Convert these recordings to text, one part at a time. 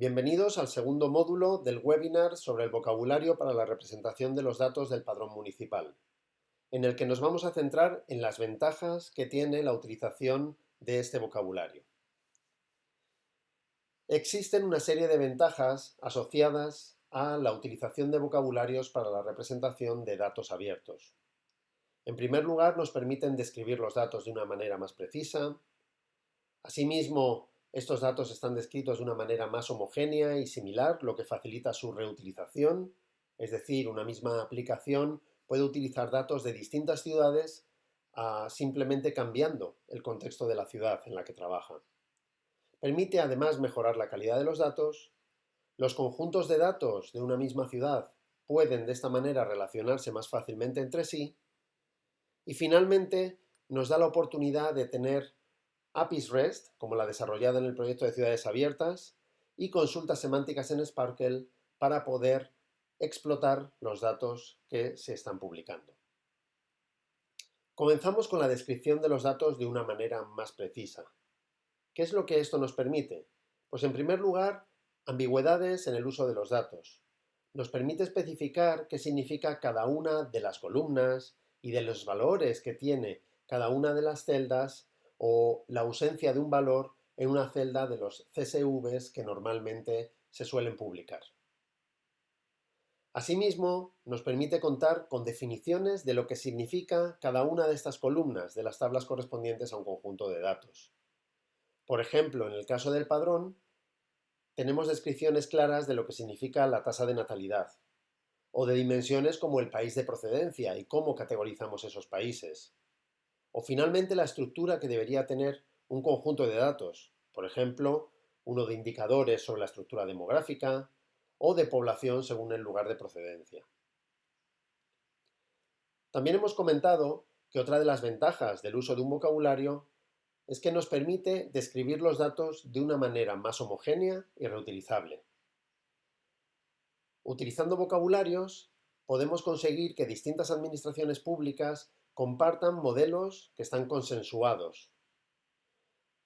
Bienvenidos al segundo módulo del webinar sobre el vocabulario para la representación de los datos del padrón municipal, en el que nos vamos a centrar en las ventajas que tiene la utilización de este vocabulario. Existen una serie de ventajas asociadas a la utilización de vocabularios para la representación de datos abiertos. En primer lugar, nos permiten describir los datos de una manera más precisa. Asimismo, estos datos están descritos de una manera más homogénea y similar, lo que facilita su reutilización, es decir, una misma aplicación puede utilizar datos de distintas ciudades simplemente cambiando el contexto de la ciudad en la que trabaja. Permite además mejorar la calidad de los datos. Los conjuntos de datos de una misma ciudad pueden de esta manera relacionarse más fácilmente entre sí. Y finalmente nos da la oportunidad de tener APIs REST, como la desarrollada en el proyecto de ciudades abiertas, y consultas semánticas en Sparkle para poder explotar los datos que se están publicando. Comenzamos con la descripción de los datos de una manera más precisa. ¿Qué es lo que esto nos permite? Pues en primer lugar, ambigüedades en el uso de los datos. Nos permite especificar qué significa cada una de las columnas y de los valores que tiene cada una de las celdas o la ausencia de un valor en una celda de los CSVs que normalmente se suelen publicar. Asimismo, nos permite contar con definiciones de lo que significa cada una de estas columnas de las tablas correspondientes a un conjunto de datos. Por ejemplo, en el caso del padrón, tenemos descripciones claras de lo que significa la tasa de natalidad, o de dimensiones como el país de procedencia y cómo categorizamos esos países. O finalmente la estructura que debería tener un conjunto de datos, por ejemplo, uno de indicadores sobre la estructura demográfica o de población según el lugar de procedencia. También hemos comentado que otra de las ventajas del uso de un vocabulario es que nos permite describir los datos de una manera más homogénea y reutilizable. Utilizando vocabularios, podemos conseguir que distintas administraciones públicas compartan modelos que están consensuados,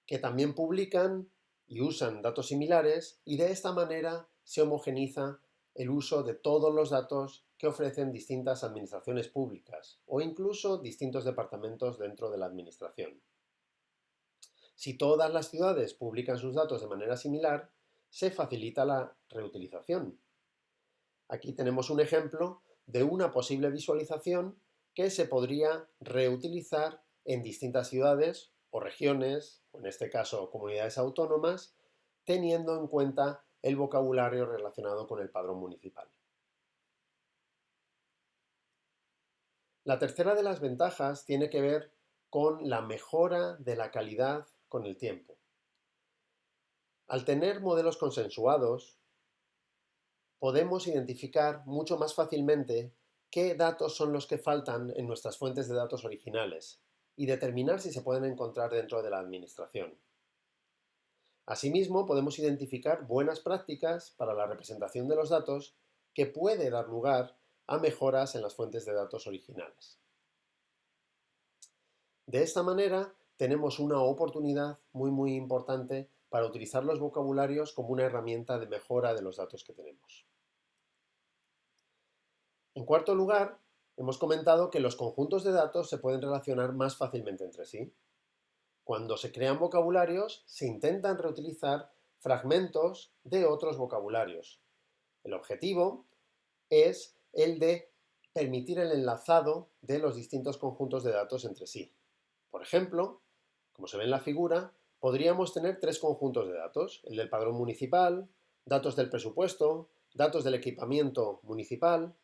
que también publican y usan datos similares, y de esta manera se homogeniza el uso de todos los datos que ofrecen distintas administraciones públicas o incluso distintos departamentos dentro de la administración. Si todas las ciudades publican sus datos de manera similar, se facilita la reutilización. Aquí tenemos un ejemplo de una posible visualización que se podría reutilizar en distintas ciudades o regiones, o en este caso comunidades autónomas, teniendo en cuenta el vocabulario relacionado con el padrón municipal. La tercera de las ventajas tiene que ver con la mejora de la calidad con el tiempo. Al tener modelos consensuados, podemos identificar mucho más fácilmente qué datos son los que faltan en nuestras fuentes de datos originales y determinar si se pueden encontrar dentro de la administración. Asimismo, podemos identificar buenas prácticas para la representación de los datos que puede dar lugar a mejoras en las fuentes de datos originales. De esta manera, tenemos una oportunidad muy importante para utilizar los vocabularios como una herramienta de mejora de los datos que tenemos. En cuarto lugar, hemos comentado que los conjuntos de datos se pueden relacionar más fácilmente entre sí. Cuando se crean vocabularios, se intentan reutilizar fragmentos de otros vocabularios. El objetivo es el de permitir el enlazado de los distintos conjuntos de datos entre sí. Por ejemplo, como se ve en la figura, podríamos tener tres conjuntos de datos: el del padrón municipal, datos del presupuesto, datos del equipamiento municipal,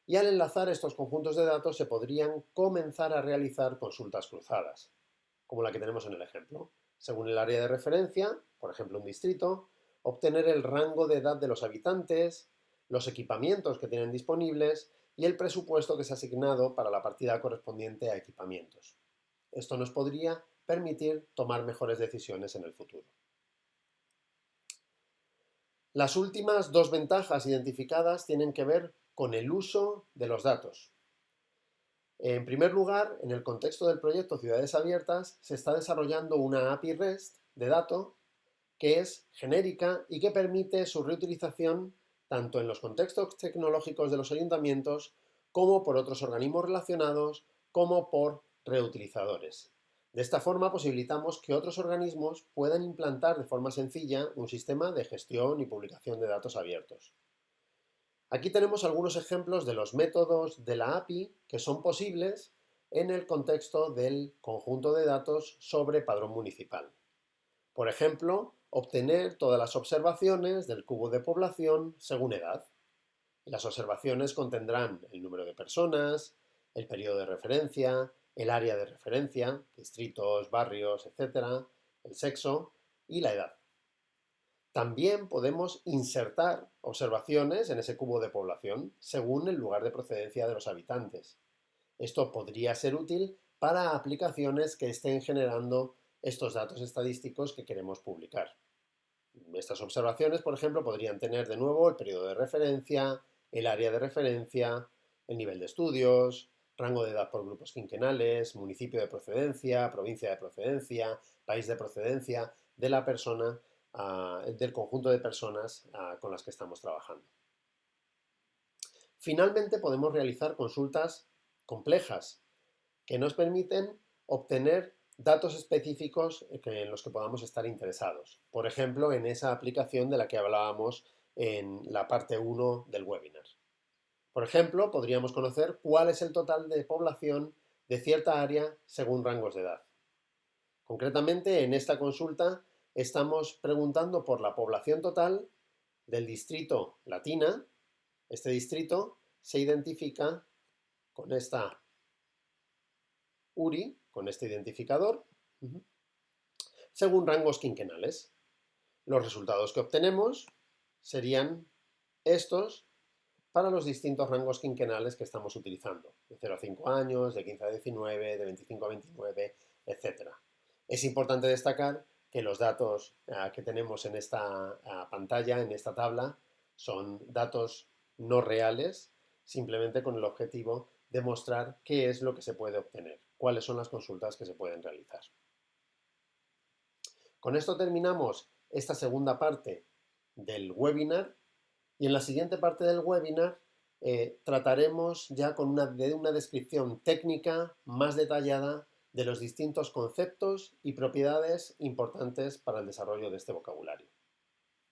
y al enlazar estos conjuntos de datos se podrían comenzar a realizar consultas cruzadas, como la que tenemos en el ejemplo. Según el área de referencia, por ejemplo un distrito, obtener el rango de edad de los habitantes, los equipamientos que tienen disponibles y el presupuesto que se ha asignado para la partida correspondiente a equipamientos. Esto nos podría permitir tomar mejores decisiones en el futuro. Las últimas dos ventajas identificadas tienen que ver con el uso de los datos. En primer lugar, en el contexto del proyecto Ciudades Abiertas, se está desarrollando una API REST de datos que es genérica y que permite su reutilización tanto en los contextos tecnológicos de los ayuntamientos como por otros organismos relacionados, como por reutilizadores. De esta forma posibilitamos que otros organismos puedan implantar de forma sencilla un sistema de gestión y publicación de datos abiertos. Aquí tenemos algunos ejemplos de los métodos de la API que son posibles en el contexto del conjunto de datos sobre padrón municipal. Por ejemplo, obtener todas las observaciones del cubo de población según edad. Las observaciones contendrán el número de personas, el periodo de referencia, el área de referencia, distritos, barrios, etc., el sexo y la edad. También podemos insertar observaciones en ese cubo de población según el lugar de procedencia de los habitantes. Esto podría ser útil para aplicaciones que estén generando estos datos estadísticos que queremos publicar. Estas observaciones, por ejemplo, podrían tener de nuevo el periodo de referencia, el área de referencia, el nivel de estudios, rango de edad por grupos quinquenales, municipio de procedencia, provincia de procedencia, país de procedencia de la persona, del conjunto de personas con las que estamos trabajando. Finalmente, podemos realizar consultas complejas que nos permiten obtener datos específicos en los que podamos estar interesados. Por ejemplo, en esa aplicación de la que hablábamos en la parte 1 del webinar. Por ejemplo, podríamos conocer cuál es el total de población de cierta área según rangos de edad. Concretamente, en esta consulta estamos preguntando por la población total del distrito Latina. Este distrito se identifica con esta URI, con este identificador, según rangos quinquenales. Los resultados que obtenemos serían estos para los distintos rangos quinquenales que estamos utilizando, de 0 a 5 años, de 15 a 19, de 25 a 29, etc. Es importante destacar que los datos que tenemos en esta pantalla, en esta tabla, son datos no reales, simplemente con el objetivo de mostrar qué es lo que se puede obtener, cuáles son las consultas que se pueden realizar. Con esto terminamos esta segunda parte del webinar y en la siguiente parte del webinar trataremos ya de una descripción técnica más detallada de los distintos conceptos y propiedades importantes para el desarrollo de este vocabulario.